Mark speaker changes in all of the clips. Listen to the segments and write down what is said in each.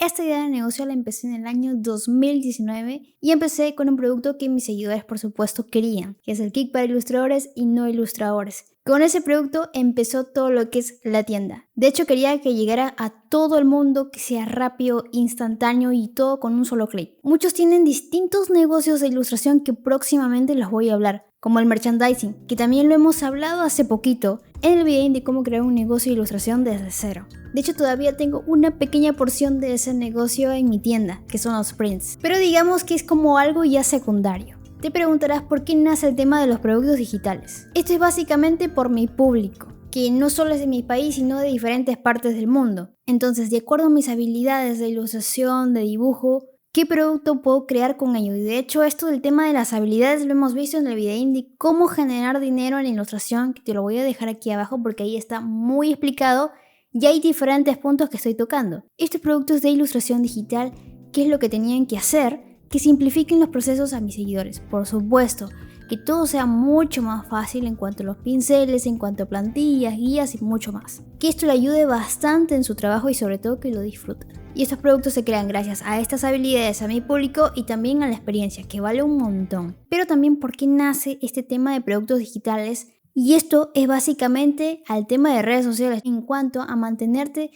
Speaker 1: Esta idea de negocio la empecé en el año 2019 y empecé con un producto que mis seguidores por supuesto querían, que es el kit para ilustradores y no ilustradores. Con ese producto empezó todo lo que es la tienda. De hecho quería que llegara a todo el mundo, que sea rápido, instantáneo y todo con un solo clic. Muchos tienen distintos negocios de ilustración que próximamente les voy a hablar, como el merchandising, que también lo hemos hablado hace poquito en el video de cómo crear un negocio de ilustración desde cero. De hecho todavía tengo una pequeña porción de ese negocio en mi tienda, que son los prints, pero digamos que es como algo ya secundario. Te preguntarás por qué nace el tema de los productos digitales. Esto es básicamente por mi público, que no solo es de mi país, sino de diferentes partes del mundo. Entonces, de acuerdo a mis habilidades de ilustración, de dibujo, ¿qué producto puedo crear con ello? Y de hecho, esto del tema de las habilidades lo hemos visto en el video de cómo generar dinero en la ilustración, que te lo voy a dejar aquí abajo porque ahí está muy explicado y hay diferentes puntos que estoy tocando. Estos productos de ilustración digital, ¿qué es lo que tenían que hacer? Que simplifiquen los procesos a mis seguidores, por supuesto, que todo sea mucho más fácil en cuanto a los pinceles, en cuanto a plantillas, guías y mucho más. Que esto le ayude bastante en su trabajo y sobre todo que lo disfruten. Y estos productos se crean gracias a estas habilidades, a mi público y también a la experiencia, que vale un montón. Pero también por qué nace este tema de productos digitales, y esto es básicamente al tema de redes sociales en cuanto a mantenerte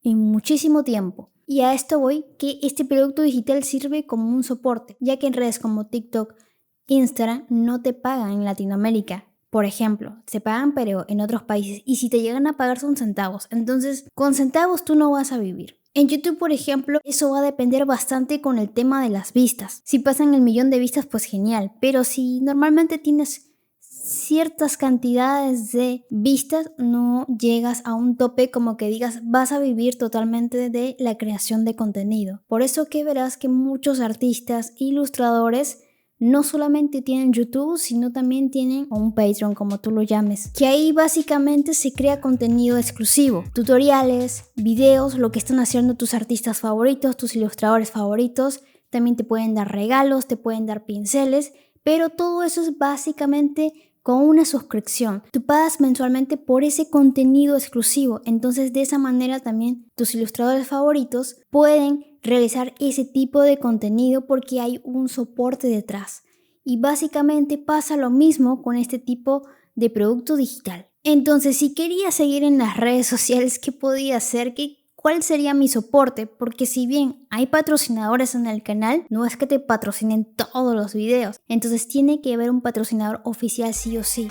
Speaker 1: en muchísimo tiempo. Y a esto voy, que este producto digital sirve como un soporte, ya que en redes como TikTok, Instagram no te pagan en Latinoamérica. Por ejemplo, se pagan pero en otros países y si te llegan a pagar son centavos. Entonces, con centavos tú no vas a vivir. En YouTube, por ejemplo, eso va a depender bastante con el tema de las vistas. Si pasan el 1.000.000 de vistas, pues genial. Pero si normalmente tienes ciertas cantidades de vistas, no llegas a un tope como que digas vas a vivir totalmente de la creación de contenido. Por eso que verás que muchos artistas, ilustradores, no solamente tienen YouTube, sino también tienen un Patreon, como tú lo llames, que ahí básicamente se crea contenido exclusivo, tutoriales, videos, lo que están haciendo tus artistas favoritos, tus ilustradores favoritos. También te pueden dar regalos, te pueden dar pinceles, pero todo eso es básicamente con una suscripción. Tú pagas mensualmente por ese contenido exclusivo. Entonces de esa manera también tus ilustradores favoritos pueden realizar ese tipo de contenido porque hay un soporte detrás. Y básicamente pasa lo mismo con este tipo de producto digital. Entonces si quería seguir en las redes sociales, ¿qué podía hacer? ¿Cuál sería mi soporte? Porque si bien hay patrocinadores en el canal, no es que te patrocinen todos los videos. Entonces tiene que haber un patrocinador oficial sí o sí.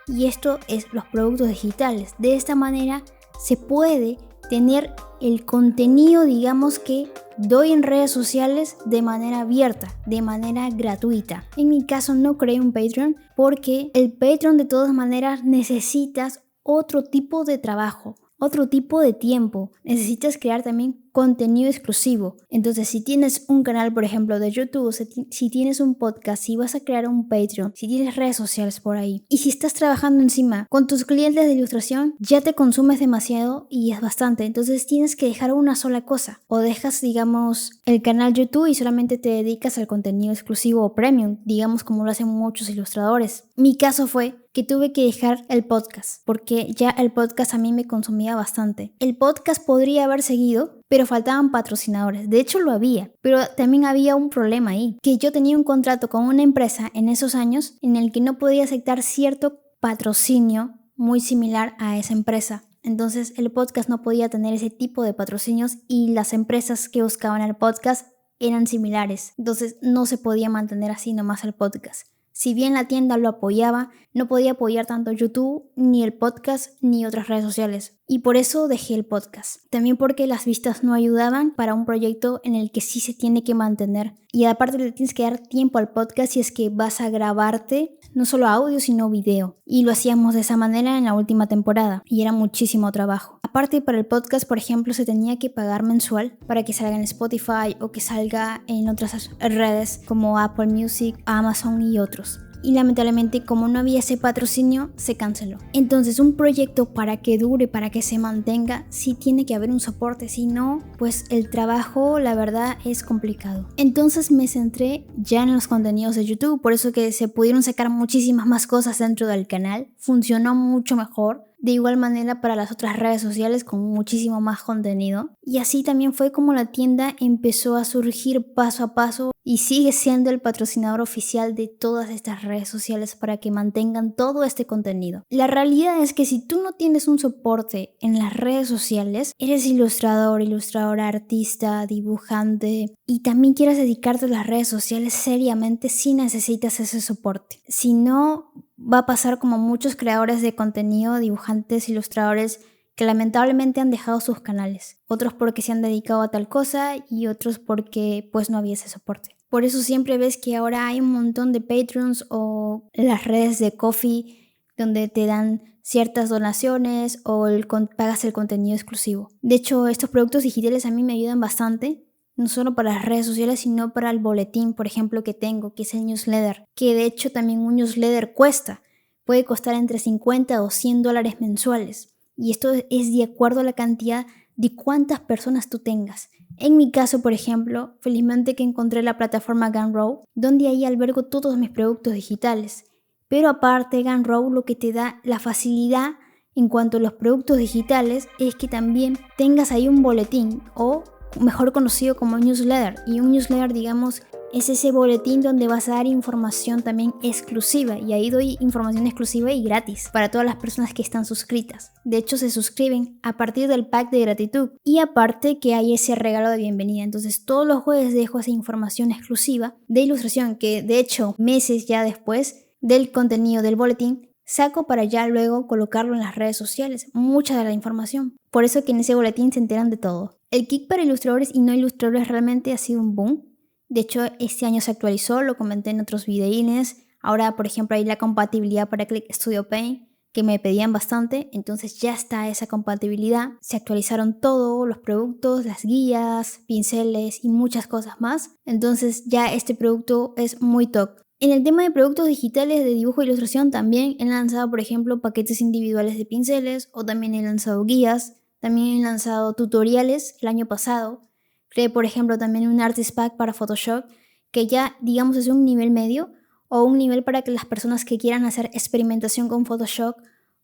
Speaker 1: Y esto es los productos digitales. De esta manera se puede tener el contenido, digamos, que doy en redes sociales de manera abierta, de manera gratuita. En mi caso no creé un Patreon porque el Patreon de todas maneras necesitas otro tipo de trabajo. Otro tipo de tiempo, necesitas crear también contenido exclusivo. Entonces si tienes un canal por ejemplo de YouTube, si tienes un podcast, si vas a crear un Patreon, si tienes redes sociales por ahí y si estás trabajando encima con tus clientes de ilustración, ya te consumes demasiado y es bastante. Entonces tienes que dejar una sola cosa o dejas digamos el canal YouTube y solamente te dedicas al contenido exclusivo o premium, digamos como lo hacen muchos ilustradores. Mi caso fue que tuve que dejar el podcast porque ya el podcast a mí me consumía bastante. El podcast podría haber seguido, pero faltaban patrocinadores. De hecho lo había, pero también había un problema ahí, que yo tenía un contrato con una empresa en esos años en el que no podía aceptar cierto patrocinio muy similar a esa empresa. Entonces el podcast no podía tener ese tipo de patrocinios y las empresas que buscaban el podcast eran similares. Entonces no se podía mantener así nomás el podcast. Si bien la tienda lo apoyaba, no podía apoyar tanto YouTube, ni el podcast, ni otras redes sociales. Y por eso dejé el podcast. También porque las vistas no ayudaban para un proyecto en el que sí se tiene que mantener. Y aparte le tienes que dar tiempo al podcast si es que vas a grabarte no solo audio sino video. Y lo hacíamos de esa manera en la última temporada. Y era muchísimo trabajo. Aparte para el podcast, por ejemplo, se tenía que pagar mensual para que salga en Spotify o que salga en otras redes como Apple Music, Amazon y otros. Y lamentablemente como no había ese patrocinio se canceló. Entonces un proyecto para que dure, para que se mantenga, sí tiene que haber un soporte, si no pues el trabajo la verdad es complicado. Entonces me centré ya en los contenidos de YouTube, por eso que se pudieron sacar muchísimas más cosas dentro del canal, funcionó mucho mejor. De igual manera para las otras redes sociales con muchísimo más contenido. Y así también fue como la tienda empezó a surgir paso a paso y sigue siendo el patrocinador oficial de todas estas redes sociales para que mantengan todo este contenido. La realidad es que si tú no tienes un soporte en las redes sociales, eres ilustrador, ilustradora, artista, dibujante y también quieres dedicarte a las redes sociales seriamente, sí necesitas ese soporte. Si no, va a pasar como muchos creadores de contenido, dibujantes, ilustradores, que lamentablemente han dejado sus canales. Otros porque se han dedicado a tal cosa y otros porque pues no había ese soporte. Por eso siempre ves que ahora hay un montón de Patreons o las redes de Ko-fi donde te dan ciertas donaciones o pagas el contenido exclusivo. De hecho, estos productos digitales a mí me ayudan bastante. No solo para las redes sociales, sino para el boletín, por ejemplo, que tengo, que es el newsletter. Que de hecho también un newsletter cuesta. Puede costar entre 50 o $100 mensuales. Y esto es de acuerdo a la cantidad de cuántas personas tú tengas. En mi caso, por ejemplo, felizmente que encontré la plataforma Gumroad, donde ahí albergo todos mis productos digitales. Pero aparte, Gumroad lo que te da la facilidad en cuanto a los productos digitales es que también tengas ahí un boletín o mejor conocido como newsletter. Y un newsletter, digamos, es ese boletín donde vas a dar información también exclusiva. Y ahí doy información exclusiva y gratis para todas las personas que están suscritas. De hecho, se suscriben a partir del pack de gratitud. Y aparte que hay ese regalo de bienvenida. Entonces, todos los jueves dejo esa información exclusiva de ilustración que, de hecho, meses ya después del contenido del boletín, saco para ya luego colocarlo en las redes sociales. Mucha de la información. Por eso que en ese boletín se enteran de todo. El Kik para ilustradores y no ilustradores realmente ha sido un boom. De hecho, este año se actualizó, lo comenté en otros videínes. Ahora, por ejemplo, hay la compatibilidad para Click Studio Paint, que me pedían bastante. Entonces ya está esa compatibilidad. Se actualizaron todos los productos, las guías, pinceles y muchas cosas más. Entonces ya este producto es muy top. En el tema de productos digitales de dibujo e ilustración también he lanzado, por ejemplo, paquetes individuales de pinceles o también he lanzado guías. También he lanzado tutoriales el año pasado. Creé, por ejemplo, también un Artist Pack para Photoshop, que ya, digamos, es un nivel medio o un nivel para que las personas que quieran hacer experimentación con Photoshop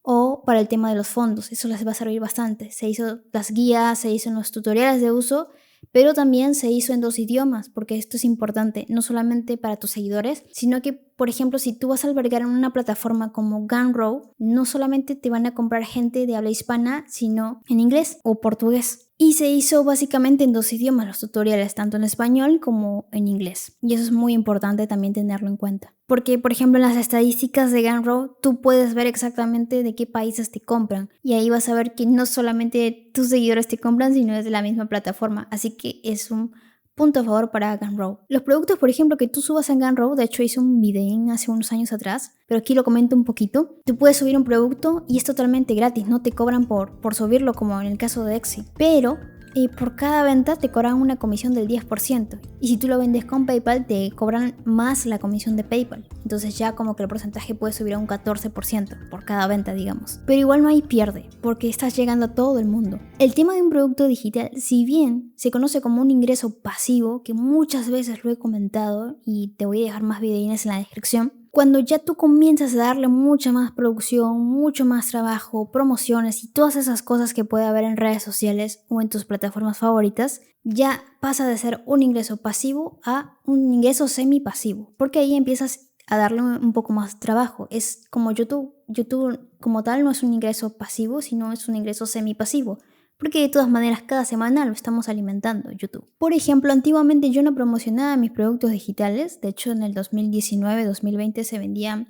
Speaker 1: o para el tema de los fondos. Eso les va a servir bastante. Se hizo las guías, se hizo en los tutoriales de uso, pero también se hizo en 2 idiomas, porque esto es importante, no solamente para tus seguidores, sino que, por ejemplo, si tú vas a albergar en una plataforma como Gumroad, no solamente te van a comprar gente de habla hispana, sino en inglés o portugués. Y se hizo básicamente en 2 idiomas los tutoriales, tanto en español como en inglés. Y eso es muy importante también tenerlo en cuenta. Porque, por ejemplo, en las estadísticas de Gumroad, tú puedes ver exactamente de qué países te compran. Y ahí vas a ver que no solamente tus seguidores te compran, sino es de la misma plataforma. Así que es un punto a favor para Gumroad. Los productos, por ejemplo, que tú subas en Gumroad, de hecho hice un video hace unos años atrás, pero aquí lo comento un poquito. Tú puedes subir un producto y es totalmente gratis, no te cobran por subirlo como en el caso de Etsy. Pero por cada venta te cobran una comisión del 10%. Y si tú lo vendes con PayPal, te cobran más la comisión de PayPal. Entonces ya como que el porcentaje puede subir a un 14% por cada venta, digamos. Pero igual no hay pierde, porque estás llegando a todo el mundo. El tema de un producto digital, si bien se conoce como un ingreso pasivo, que muchas veces lo he comentado y te voy a dejar más videos en la descripción, cuando ya tú comienzas a darle mucha más producción, mucho más trabajo, promociones y todas esas cosas que puede haber en redes sociales o en tus plataformas favoritas, ya pasa de ser un ingreso pasivo a un ingreso semipasivo, porque ahí empiezas a darle un poco más trabajo. Es como YouTube. YouTube como tal no es un ingreso pasivo, sino es un ingreso semipasivo. Porque de todas maneras cada semana lo estamos alimentando YouTube. Por ejemplo, antiguamente yo no promocionaba mis productos digitales. De hecho, en el 2019-2020 se vendían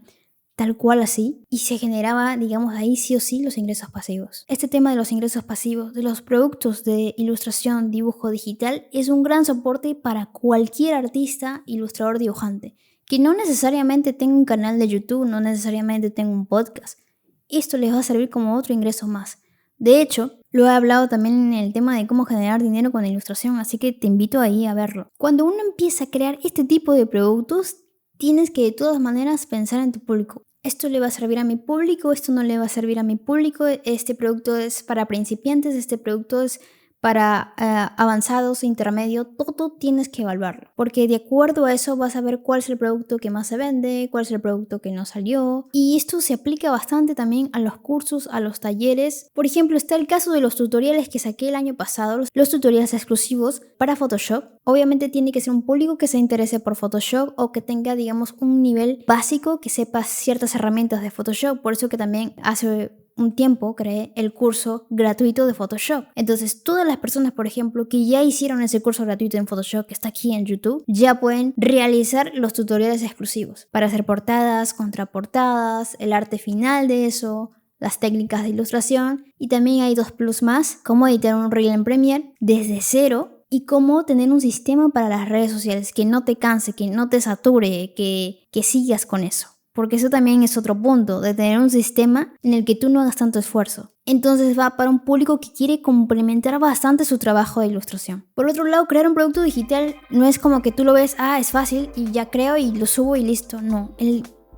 Speaker 1: tal cual así. Y se generaba, digamos, ahí sí o sí los ingresos pasivos. Este tema de los ingresos pasivos, de los productos de ilustración, dibujo digital, es un gran soporte para cualquier artista, ilustrador, dibujante. Que no necesariamente tenga un canal de YouTube, no necesariamente tenga un podcast. Esto les va a servir como otro ingreso más. De hecho, lo he hablado también en el tema de cómo generar dinero con la ilustración, así que te invito ahí a verlo. Cuando uno empieza a crear este tipo de productos, tienes que de todas maneras pensar en tu público. Esto le va a servir a mi público, esto no le va a servir a mi público, este producto es para principiantes, este producto es para avanzados, intermedio, todo tienes que evaluarlo. Porque de acuerdo a eso vas a ver cuál es el producto que más se vende, cuál es el producto que no salió. Y esto se aplica bastante también a los cursos, a los talleres. Por ejemplo, está el caso de los tutoriales que saqué el año pasado, los tutoriales exclusivos para Photoshop. Obviamente tiene que ser un público que se interese por Photoshop o que tenga, digamos, un nivel básico, que sepa ciertas herramientas de Photoshop. Por eso que también hace un tiempo creé el curso gratuito de Photoshop. Entonces todas las personas, por ejemplo, que ya hicieron ese curso gratuito en Photoshop, que está aquí en YouTube, ya pueden realizar los tutoriales exclusivos para hacer portadas, contraportadas, el arte final de eso, las técnicas de ilustración, y también hay 2+ más, cómo editar un reel en Premiere desde cero y cómo tener un sistema para las redes sociales que no te canse, que no te sature, que sigas con eso. Porque eso también es otro punto, de tener un sistema en el que tú no hagas tanto esfuerzo. Entonces va para un público que quiere complementar bastante su trabajo de ilustración. Por otro lado, crear un producto digital no es como que tú lo ves, es fácil y ya creo y lo subo y listo. No,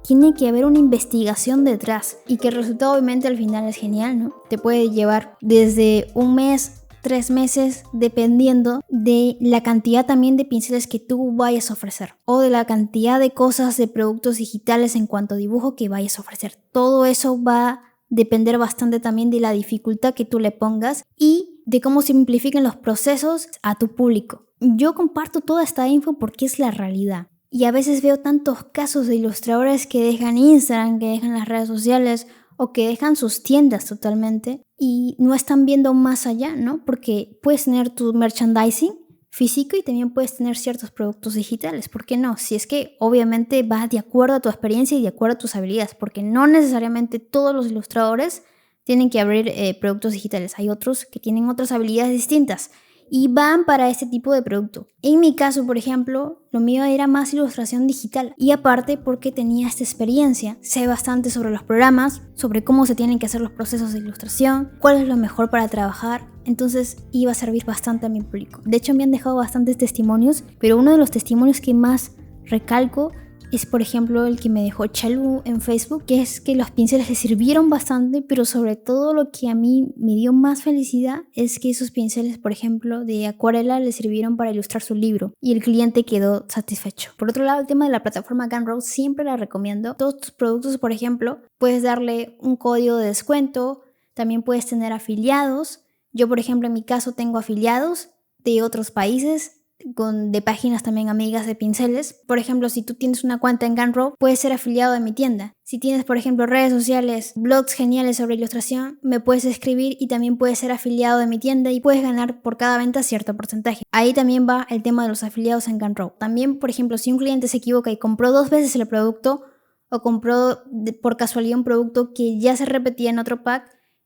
Speaker 1: tiene que haber una investigación detrás y que el resultado obviamente al final es genial, ¿no? Te puede llevar desde un mes, 3 meses, dependiendo de la cantidad también de pinceles que tú vayas a ofrecer o de la cantidad de cosas, de productos digitales en cuanto a dibujo que vayas a ofrecer. Todo eso va a depender bastante también de la dificultad que tú le pongas y de cómo simplifiquen los procesos a tu público. Yo comparto toda esta info porque es la realidad. Y a veces veo tantos casos de ilustradores que dejan Instagram, que dejan las redes sociales o que dejan sus tiendas totalmente y no están viendo más allá, ¿no? Porque puedes tener tu merchandising físico y también puedes tener ciertos productos digitales. ¿Por qué no? Si es que obviamente va de acuerdo a tu experiencia y de acuerdo a tus habilidades, porque no necesariamente todos los ilustradores tienen que abrir productos digitales. Hay otros que tienen otras habilidades distintas y van para este tipo de producto. En mi caso, por ejemplo, lo mío era más ilustración digital y aparte porque tenía esta experiencia, sé bastante sobre los programas, sobre cómo se tienen que hacer los procesos de ilustración, cuál es lo mejor para trabajar, entonces iba a servir bastante a mi público. De hecho me han dejado bastantes testimonios, pero uno de los testimonios que más recalco es, por ejemplo, el que me dejó Chalu en Facebook, que es que los pinceles le sirvieron bastante, pero sobre todo lo que a mí me dio más felicidad es que esos pinceles, por ejemplo, de acuarela le sirvieron para ilustrar su libro y el cliente quedó satisfecho. Por otro lado, el tema de la plataforma Gumroad siempre la recomiendo. Todos tus productos, por ejemplo, puedes darle un código de descuento, también puedes tener afiliados. Yo, por ejemplo, en mi caso tengo afiliados de otros países, de páginas también amigas de pinceles. Por ejemplo, si tú tienes una cuenta en Gumroad, puedes ser afiliado de mi tienda. Si tienes, por ejemplo, redes sociales, blogs geniales sobre ilustración, me puedes escribir y también puedes ser afiliado de mi tienda y puedes ganar por cada venta cierto porcentaje. Ahí también va el tema de los afiliados en Gumroad. También, por ejemplo, si un cliente se equivoca y compró 2 veces el producto o compró por casualidad un producto que ya se repetía en otro pack,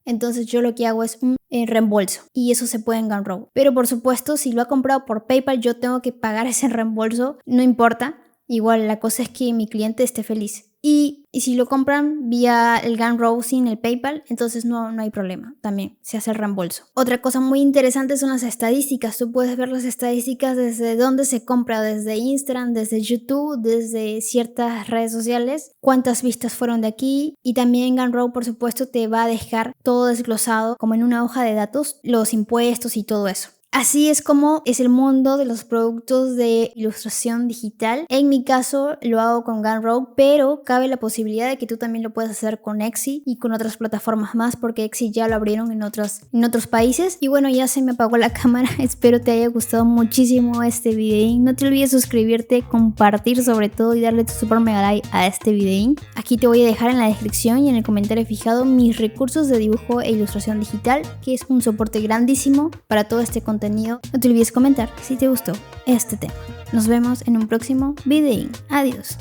Speaker 1: entonces yo lo que hago es un reembolso y eso se puede en Gumroad. Pero por supuesto, si lo ha comprado por PayPal, yo tengo que pagar ese reembolso, no importa. Igual la cosa es que mi cliente esté feliz. Y si lo compran vía el Gumroad sin el PayPal, entonces no hay problema. También se hace el reembolso. Otra cosa muy interesante son las estadísticas. Tú puedes ver las estadísticas desde dónde se compra, desde Instagram, desde YouTube, desde ciertas redes sociales. Cuántas vistas fueron de aquí. Y también Gumroad, por supuesto, te va a dejar todo desglosado como en una hoja de datos, los impuestos y todo eso. Así es como es el mundo de los productos de ilustración digital. En mi caso lo hago con Gumroad, pero cabe la posibilidad de que tú también lo puedas hacer con Etsy y con otras plataformas más, porque Etsy ya lo abrieron en otros países. Y bueno, ya se me apagó la cámara. Espero te haya gustado muchísimo este videín. No te olvides suscribirte, compartir sobre todo y darle tu super mega like a este videín. Aquí te voy a dejar en la descripción y en el comentario fijado mis recursos de dibujo e ilustración digital, que es un soporte grandísimo para todo este contenido. No te olvides comentar si te gustó este tema. Nos vemos en un próximo videín. Adiós.